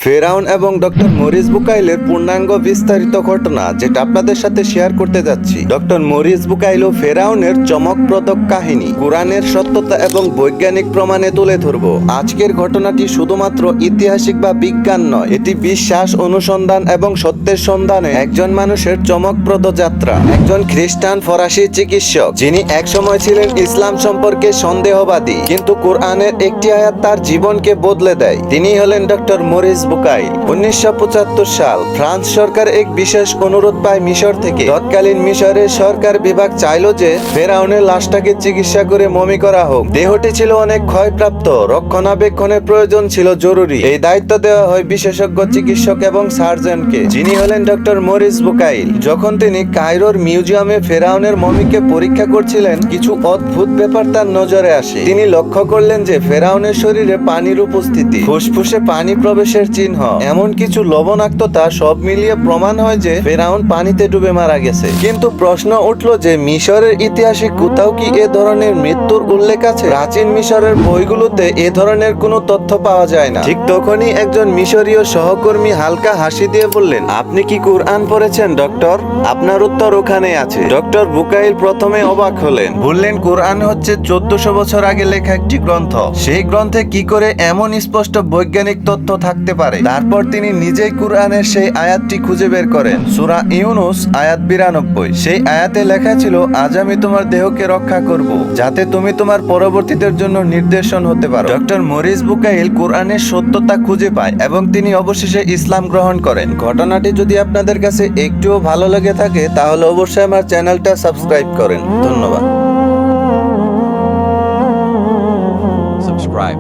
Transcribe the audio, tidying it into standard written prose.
ফেরাউন এবং doctor Morris বুকাইলের পূর্ণাঙ্গ বিস্তারিত ঘটনা যেটা আপনাদের সাথে শেয়ার করতে যাচ্ছি। ডক্টর মরিস বুকাইল ও ফেরাউনের চমকপ্রদ কাহিনী কোরআনের সত্যতা এবং বৈজ্ঞানিক প্রমাণে তুলে ধরব। আজকের ঘটনাটি শুধুমাত্র ঐতিহাসিক বা বিজ্ঞান নয়, এটি বিশ্বাস, অনুসন্ধান এবং সত্যের সন্ধানে একজন মানুষের চমকপ্রদ যাত্রা। একজন খ্রিস্টান ফরাসি চিকিৎসক যিনি একসময় ছিলেন ইসলাম সম্পর্কে সন্দেহবাদী, কিন্তু কোরআনের একটি আয়াত তার জীবনকে বদলে দেয়। তিনি হলেন ডক্টর মরিস বুকাইল। 1975 সাল ফ্রান্স সরকার এক বিশেষ অনুরোধ পায় মিশর থেকে। তৎকালীন মিশরের সরকার বিভাগ চাইল যে ফেরাউনের লাশটাকে চিকিৎসা করে মমি করা হোক। দেহটি ছিল অনেক ক্ষয়প্রাপ্ত, রক্ষণাবেক্ষণের প্রয়োজন ছিল জরুরি। এই দায়িত্ব দেওয়া হয় বিশেষজ্ঞ চিকিৎসক এবং সার্জনকে, যিনি হলেন ডক্টর মরিস বুকাইল। যখন তিনি কায়রোর মিউজিয়ামে ফেরাউনের মমিকে পরীক্ষা করছিলেন, কিছু অদ্ভুত ব্যাপার তার নজরে আসে। তিনি লক্ষ্য করলেন যে ফেরাউনের শরীরে পানির উপস্থিতি, ফুসফুসে পানি প্রবেশের চিহ্ন, এমন কিছু লবণাক্ততা, সব মিলিয়ে প্রমাণ হয় যে ফেরাউন পানিতে ডুবে মারা গেছে। কিন্তু প্রশ্ন উঠল যে মিশরের ইতিহাসে কোথাও কি এ ধরনের মৃত্যুর উল্লেখ আছে? প্রাচীন মিশরের বইগুলোতে এ ধরনের কোনো তথ্য পাওয়া যায় না। ঠিক তখনই একজন মিশরীয় সহকর্মী হালকা হাসি দিয়ে বললেন, আপনি কি কোরআন পড়েছেন ডক্টর? আপনার উত্তর ওখানে আছে। ডক্টর বুকাইল প্রথমে অবাক হলেন, বললেন, কোরআন হচ্ছে 1400 বছর আগে লেখা একটি গ্রন্থ। সেই গ্রন্থে কি করে এমন স্পষ্ট বৈজ্ঞানিক তথ্য থাকতে পারে? তারপর তিনি নিজেই কোরআনের সেই আয়াতটি খুঁজে বের করেন, সূরা ইউনুস আয়াত 92। সেই আয়াতে লেখা ছিল, আজ আমি তোমার দেহকে রক্ষা করব, যাতে তুমি তোমার পরবর্তীদের জন্য নির্দেশন হতে পারো। ডক্টর মরিস বুকাইল কোরআনের সত্যতা খুঁজে পায় এবং তিনি অবশেষে ইসলাম গ্রহণ করেন। ঘটনাটি যদি আপনাদের কাছে একটুও ভালো লেগে থাকে তাহলে অবশ্যই আমার চ্যানেলটা সাবস্ক্রাইব করেন। ধন্যবাদ। Subscribe.